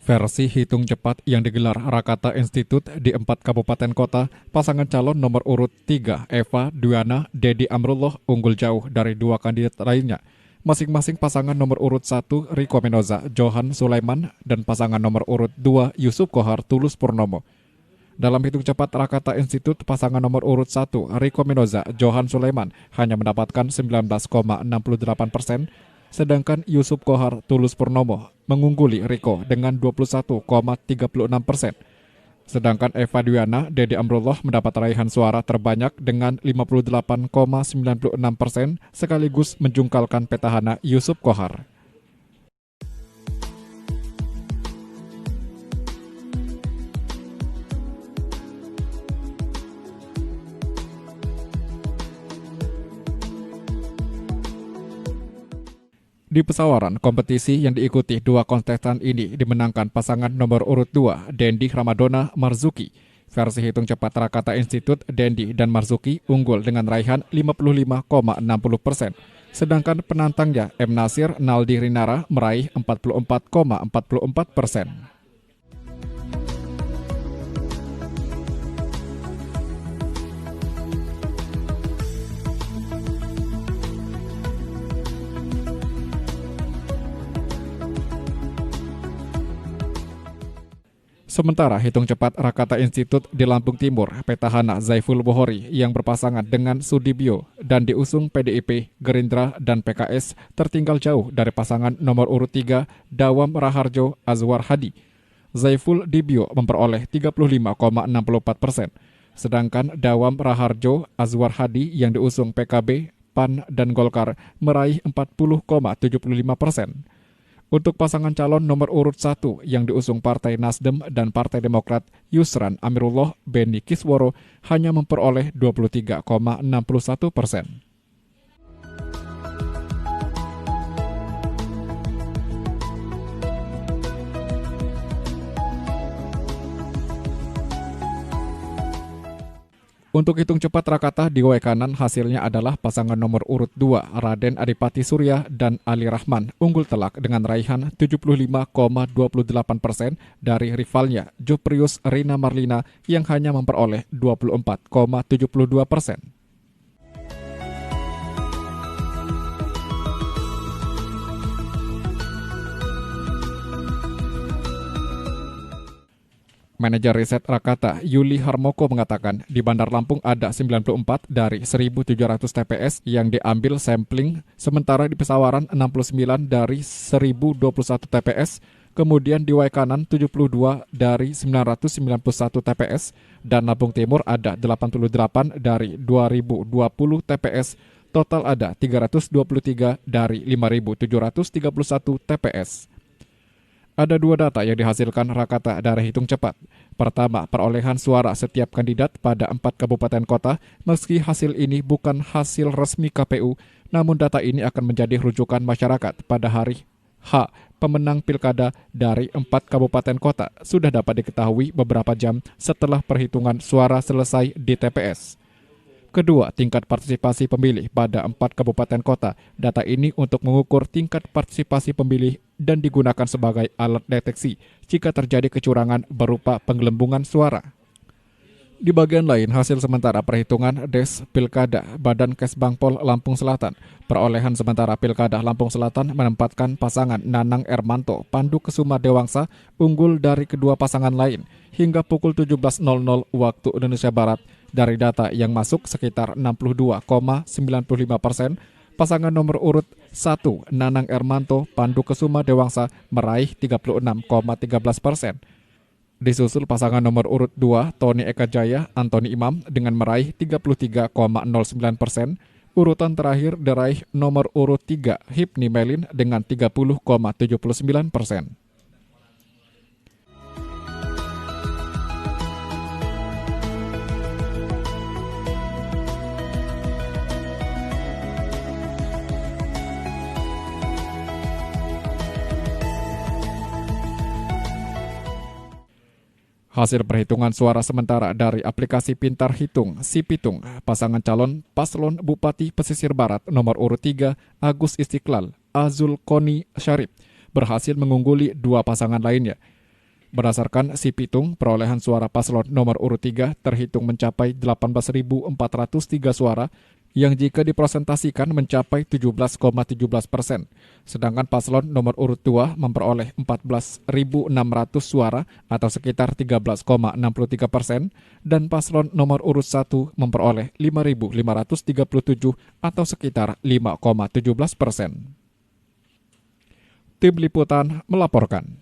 Versi hitung cepat yang digelar Rakata Institute di 4 kabupaten kota, pasangan calon nomor urut 3, Eva Duana Dedi Amrullah, unggul jauh dari 2 kandidat lainnya. Masing-masing pasangan nomor urut 1, Riko Menoza Johan Sulaiman, dan pasangan nomor urut 2, Yusuf Kohar Tulus Purnomo. Dalam hitung cepat Rakata Institute, pasangan nomor urut 1, Riko Menoza Johan Sulaiman, hanya mendapatkan 19,68%, sedangkan Yusuf Kohar Tulus Purnomo mengungguli Riko dengan 21,36%. Sedangkan Eva Duana Dedi Amrullah mendapat raihan suara terbanyak dengan 58,96%, sekaligus menjungkalkan petahana Yusuf Kohar. Di pesawaran kompetisi yang diikuti 2 kontestan ini dimenangkan pasangan nomor urut 2, Dendi Ramadona Marzuki. Versi hitung cepat Rakata Institute, Dendi dan Marzuki unggul dengan raihan 55,60%. Sedangkan penantangnya M. Nasir Naldi Rinara meraih 44,44%. Sementara hitung cepat Rakata Institute di Lampung Timur, petahana Zaiful Bohori yang berpasangan dengan Sudibyo dan diusung PDIP, Gerindra, dan PKS tertinggal jauh dari pasangan nomor urut 3, Dawam Raharjo Azwar Hadi. Zaiful Dibyo memperoleh 35,64%, sedangkan Dawam Raharjo Azwar Hadi yang diusung PKB, PAN, dan Golkar meraih 40,75%. Untuk pasangan calon nomor urut 1 yang diusung Partai Nasdem dan Partai Demokrat, Yusran Amirullah Beni Kisworo hanya memperoleh 23,61%. Untuk hitung cepat Rakata di W kanan, hasilnya adalah pasangan nomor urut 2, Raden Adipati Surya dan Ali Rahman, unggul telak dengan raihan 75,28% dari rivalnya Juprius Rina Marlina yang hanya memperoleh 24,72%. Manajer riset Rakata, Yuli Harmoko, mengatakan di Bandar Lampung ada 94 dari 1.700 TPS yang diambil sampling, sementara di Pesawaran 69 dari 1.021 TPS, kemudian di Waikanan 72 dari 991 TPS, dan Lampung Timur ada 88 dari 2.020 TPS, total ada 323 dari 5.731 TPS. Ada 2 data yang dihasilkan Rakata dari hitung cepat. Pertama, perolehan suara setiap kandidat pada 4 kabupaten kota, meski hasil ini bukan hasil resmi KPU, namun data ini akan menjadi rujukan masyarakat pada hari H. Pemenang pilkada dari 4 kabupaten kota sudah dapat diketahui beberapa jam setelah perhitungan suara selesai di TPS. Kedua, tingkat partisipasi pemilih pada 4 kabupaten kota. Data ini untuk mengukur tingkat partisipasi pemilih dan digunakan sebagai alat deteksi jika terjadi kecurangan berupa penggelembungan suara. Di bagian lain, hasil sementara perhitungan Des Pilkada Badan Kesbangpol Lampung Selatan. Perolehan sementara Pilkada Lampung Selatan menempatkan pasangan Nanang Ermanto Pandu Kesuma Dewangsa unggul dari kedua pasangan lain hingga pukul 17.00 waktu Indonesia Barat. Dari data yang masuk sekitar 62,95%, pasangan nomor urut 1 Nanang Ermanto Pandu Kesuma Dewangsa meraih 36,13%. Disusul pasangan nomor urut 2 Tony Eka Jaya Antoni Imam dengan meraih 33,09%. Urutan terakhir diraih nomor urut 3 Hipni Melin dengan 30,79%. Hasil perhitungan suara sementara dari aplikasi Pintar Hitung, Sipitung, pasangan calon paslon Bupati Pesisir Barat nomor urut 3, Agus Istiqlal, Azul Koni Syarif, berhasil mengungguli 2 pasangan lainnya. Berdasarkan Sipitung, perolehan suara paslon nomor urut 3 terhitung mencapai 18.403 suara, yang jika dipresentasikan mencapai 17,17%. Sedangkan paslon nomor urut 2 memperoleh 14.600 suara atau sekitar 13,63%, dan paslon nomor urut 1 memperoleh 5.537 atau sekitar 5,17%. Tim Liputan melaporkan.